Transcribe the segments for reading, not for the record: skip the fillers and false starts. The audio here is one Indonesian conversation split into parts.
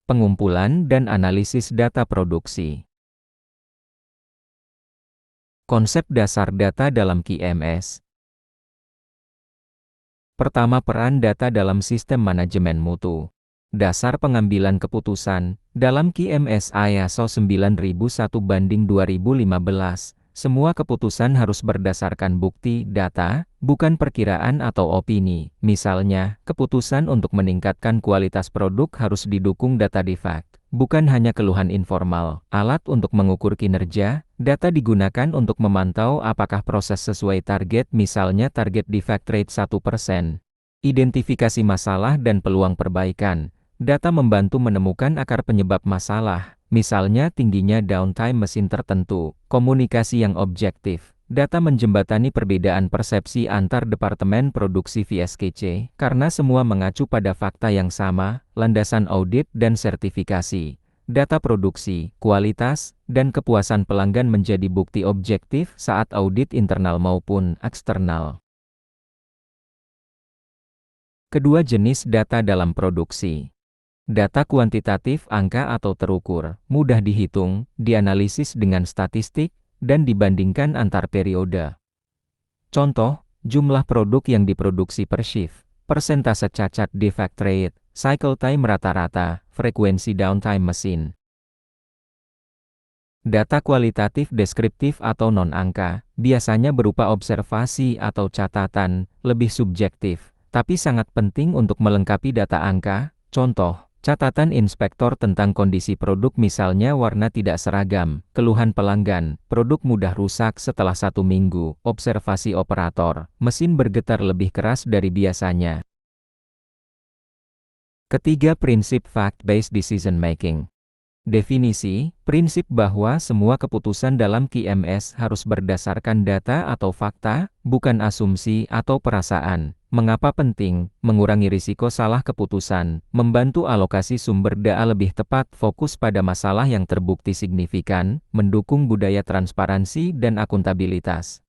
Pengumpulan dan analisis data produksi. Konsep dasar data dalam QMS. Pertama, peran data dalam sistem manajemen mutu. Dasar pengambilan keputusan. Dalam QMS ISO 9001/2015, semua keputusan harus berdasarkan bukti, data, bukan perkiraan atau opini. Misalnya, keputusan untuk meningkatkan kualitas produk harus didukung data defect, bukan hanya keluhan informal. Alat untuk mengukur kinerja. Data digunakan untuk memantau apakah proses sesuai target, misalnya target defect rate 1%. Identifikasi masalah dan peluang perbaikan. Data membantu menemukan akar penyebab masalah, misalnya tingginya downtime mesin tertentu. Komunikasi yang objektif. Data menjembatani perbedaan persepsi antar departemen produksi VSKC, karena semua mengacu pada fakta yang sama, landasan audit dan sertifikasi. Data produksi, kualitas, dan kepuasan pelanggan menjadi bukti objektif saat audit internal maupun eksternal. Kedua jenis data dalam produksi. Data kuantitatif, angka atau terukur, mudah dihitung, dianalisis dengan statistik, dan dibandingkan antar periode. Contoh, jumlah produk yang diproduksi per shift, persentase cacat defect rate, cycle time rata-rata, frekuensi downtime mesin. Data kualitatif deskriptif atau non-angka, biasanya berupa observasi atau catatan, lebih subjektif, tapi sangat penting untuk melengkapi data angka. Contoh, catatan inspektor tentang kondisi produk, misalnya warna tidak seragam, keluhan pelanggan, produk mudah rusak setelah 1 minggu, observasi operator, mesin bergetar lebih keras dari biasanya. Ketiga, prinsip fact-based decision making. Definisi, prinsip bahwa semua keputusan dalam QMS harus berdasarkan data atau fakta, bukan asumsi atau perasaan. Mengapa penting? Mengurangi risiko salah keputusan, membantu alokasi sumber daya lebih tepat, fokus pada masalah yang terbukti signifikan, mendukung budaya transparansi dan akuntabilitas.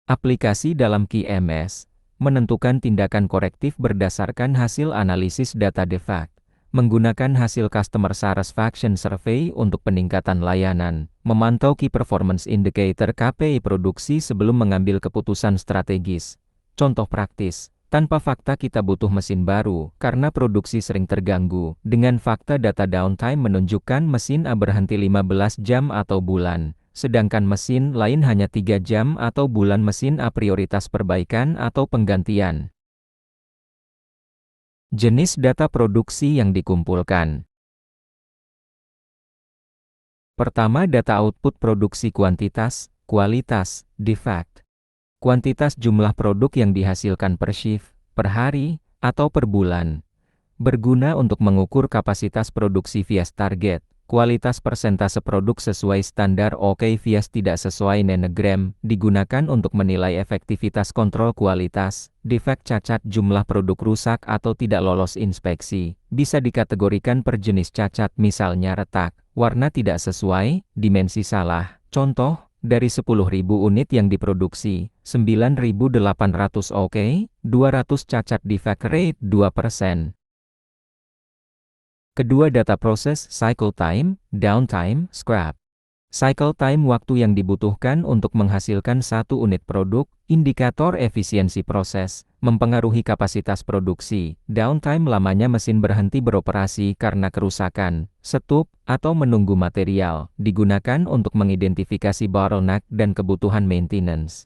Aplikasi dalam QMS, menentukan tindakan korektif berdasarkan hasil analisis data defect. Menggunakan hasil Customer Satisfaction Survey untuk peningkatan layanan, memantau Key Performance Indicator KPI produksi sebelum mengambil keputusan strategis. Contoh praktis, tanpa fakta kita butuh mesin baru, karena produksi sering terganggu. Dengan fakta, data downtime menunjukkan mesin A berhenti 15 jam atau bulan, sedangkan mesin lain hanya 3 jam atau bulan. Mesin A prioritas perbaikan atau penggantian. Jenis data produksi yang dikumpulkan. Pertama, data output produksi kuantitas, kualitas, defect. Kuantitas jumlah produk yang dihasilkan per shift, per hari, atau per bulan. Berguna untuk mengukur kapasitas produksi vs target. Kualitas persentase produk sesuai standar OK vs tidak sesuai nanogram, digunakan untuk menilai efektivitas kontrol kualitas. Defect cacat jumlah produk rusak atau tidak lolos inspeksi, bisa dikategorikan per jenis cacat, misalnya retak, warna tidak sesuai, dimensi salah. Contoh, dari 10.000 unit yang diproduksi, 9.800 OK, 200 cacat, defect rate 2%. Kedua, data proses, cycle time, downtime, scrap. Cycle time, waktu yang dibutuhkan untuk menghasilkan 1 unit produk, indikator efisiensi proses, mempengaruhi kapasitas produksi. Downtime, lamanya mesin berhenti beroperasi karena kerusakan, stuck, atau menunggu material, digunakan untuk mengidentifikasi bottleneck dan kebutuhan maintenance.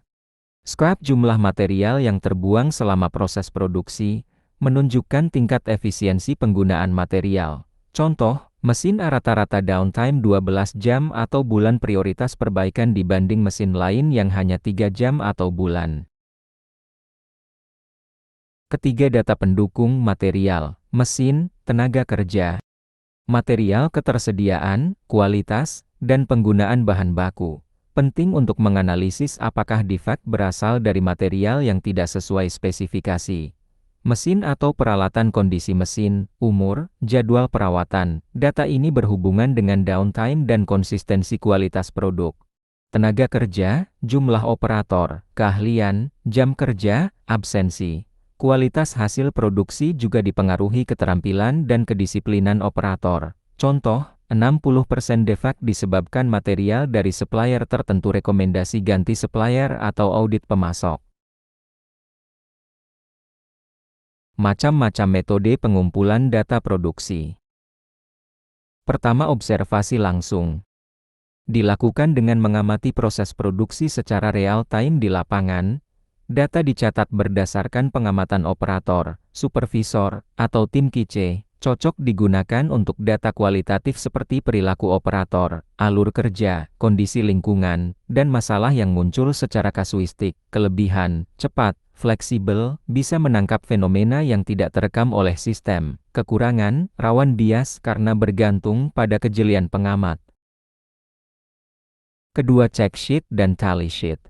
Scrap, jumlah material yang terbuang selama proses produksi, menunjukkan tingkat efisiensi penggunaan material. Contoh, mesin A rata-rata downtime 12 jam atau bulan, prioritas perbaikan dibanding mesin lain yang hanya 3 jam atau bulan. Ketiga, data pendukung material, mesin, tenaga kerja, material ketersediaan, kualitas, dan penggunaan bahan baku. Penting untuk menganalisis apakah defect berasal dari material yang tidak sesuai spesifikasi, mesin atau peralatan, kondisi mesin, umur, jadwal perawatan. Data ini berhubungan dengan downtime dan konsistensi kualitas produk. Tenaga kerja, jumlah operator, keahlian, jam kerja, absensi. Kualitas hasil produksi juga dipengaruhi keterampilan dan kedisiplinan operator. Contoh, 60% defect disebabkan material dari supplier tertentu, rekomendasi ganti supplier atau audit pemasok. Macam-macam metode pengumpulan data produksi. Pertama, observasi langsung. Dilakukan dengan mengamati proses produksi secara real-time di lapangan. Data dicatat berdasarkan pengamatan operator, supervisor, atau tim QC. Cocok digunakan untuk data kualitatif seperti perilaku operator, alur kerja, kondisi lingkungan, dan masalah yang muncul secara kasuistik. Kelebihan, cepat, fleksibel, bisa menangkap fenomena yang tidak terekam oleh sistem. Kekurangan, rawan bias karena bergantung pada kejelian pengamat. Kedua, check sheet dan tally sheet.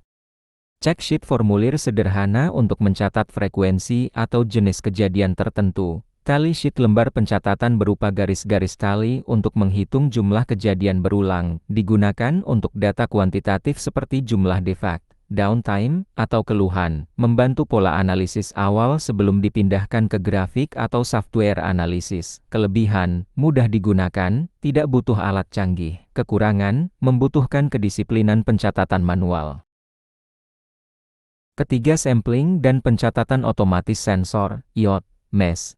Check sheet formulir sederhana untuk mencatat frekuensi atau jenis kejadian tertentu. Tally sheet lembar pencatatan berupa garis-garis tali untuk menghitung jumlah kejadian berulang, digunakan untuk data kuantitatif seperti jumlah defect, downtime, atau keluhan, membantu pola analisis awal sebelum dipindahkan ke grafik atau software analisis. Kelebihan, mudah digunakan, tidak butuh alat canggih. Kekurangan, membutuhkan kedisiplinan pencatatan manual. Ketiga, sampling dan pencatatan otomatis sensor, IoT, MES.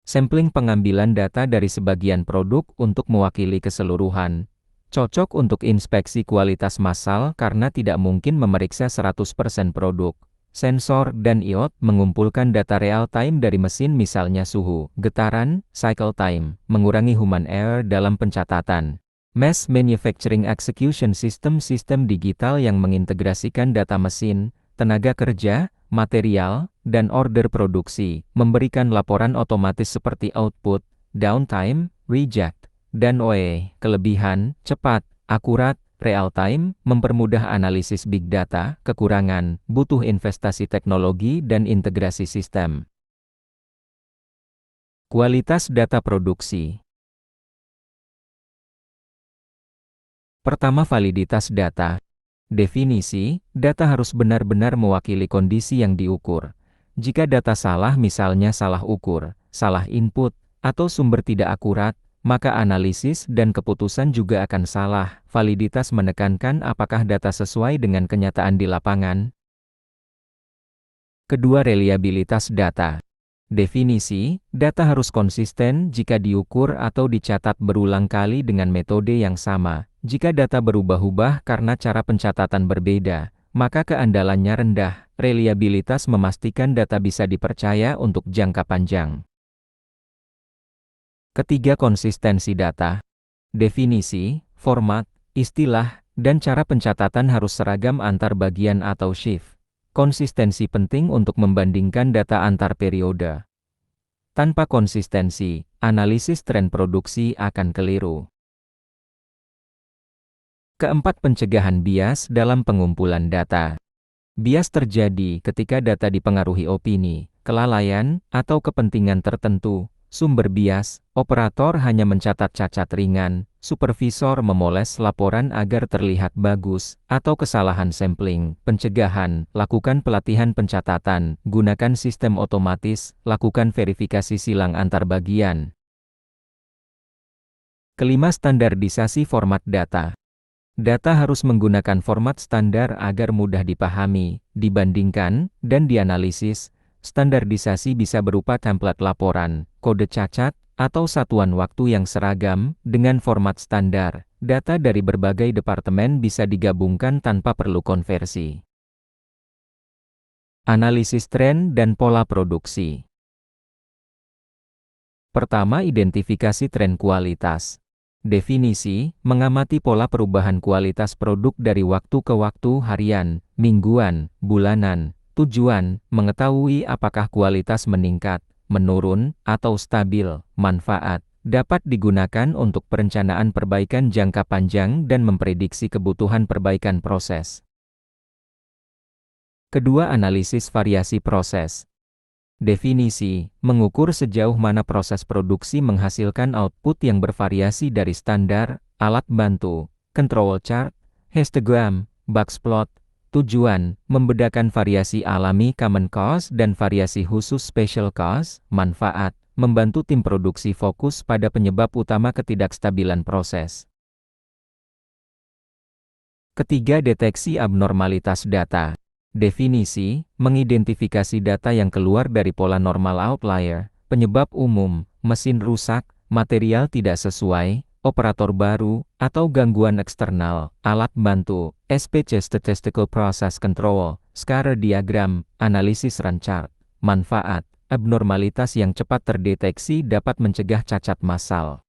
Sampling pengambilan data dari sebagian produk untuk mewakili keseluruhan. Cocok untuk inspeksi kualitas massal karena tidak mungkin memeriksa 100% produk. Sensor dan IoT mengumpulkan data real-time dari mesin, misalnya suhu, getaran, cycle time, mengurangi human error dalam pencatatan. MES, Manufacturing Execution System, sistem digital yang mengintegrasikan data mesin, tenaga kerja, material, dan order produksi, memberikan laporan otomatis seperti output, downtime, reject, dan OE. Kelebihan, cepat, akurat, real-time, mempermudah analisis big data. Kekurangan, butuh investasi teknologi dan integrasi sistem. Kualitas data produksi. Pertama, validitas data. Definisi, data harus benar-benar mewakili kondisi yang diukur. Jika data salah, misalnya salah ukur, salah input, atau sumber tidak akurat, maka analisis dan keputusan juga akan salah. Validitas menekankan apakah data sesuai dengan kenyataan di lapangan. Kedua, reliabilitas data. Definisi, data harus konsisten jika diukur atau dicatat berulang kali dengan metode yang sama. Jika data berubah-ubah karena cara pencatatan berbeda, maka keandalannya rendah. Reliabilitas memastikan data bisa dipercaya untuk jangka panjang. Ketiga, konsistensi data. Definisi, format, istilah, dan cara pencatatan harus seragam antar bagian atau shift. Konsistensi penting untuk membandingkan data antar periode. Tanpa konsistensi, analisis tren produksi akan keliru. Keempat, pencegahan bias dalam pengumpulan data. Bias terjadi ketika data dipengaruhi opini, kelalaian, atau kepentingan tertentu. Sumber bias, operator hanya mencatat cacat ringan, supervisor memoles laporan agar terlihat bagus, atau kesalahan sampling. Pencegahan, lakukan pelatihan pencatatan, gunakan sistem otomatis, lakukan verifikasi silang antar bagian. Kelima, standarisasi format data. Data harus menggunakan format standar agar mudah dipahami, dibandingkan, dan dianalisis. Standarisasi bisa berupa template laporan, kode cacat, atau satuan waktu yang seragam. Dengan format standar, data dari berbagai departemen bisa digabungkan tanpa perlu konversi. Analisis tren dan pola produksi. Pertama, identifikasi tren kualitas. Definisi, mengamati pola perubahan kualitas produk dari waktu ke waktu, harian, mingguan, bulanan. Tujuan, mengetahui apakah kualitas meningkat, menurun, atau stabil. Manfaat, dapat digunakan untuk perencanaan perbaikan jangka panjang dan memprediksi kebutuhan perbaikan proses. Kedua, analisis variasi proses. Definisi, mengukur sejauh mana proses produksi menghasilkan output yang bervariasi dari standar, alat bantu, control chart, histogram, box plot. Tujuan, membedakan variasi alami common cause dan variasi khusus special cause. Manfaat, membantu tim produksi fokus pada penyebab utama ketidakstabilan proses. Ketiga, deteksi abnormalitas data. Definisi, mengidentifikasi data yang keluar dari pola normal outlier, penyebab umum, mesin rusak, material tidak sesuai, operator baru, atau gangguan eksternal, alat bantu, SPC Statistical Process Control, scatter diagram, analisis run chart. Manfaat, abnormalitas yang cepat terdeteksi dapat mencegah cacat massal.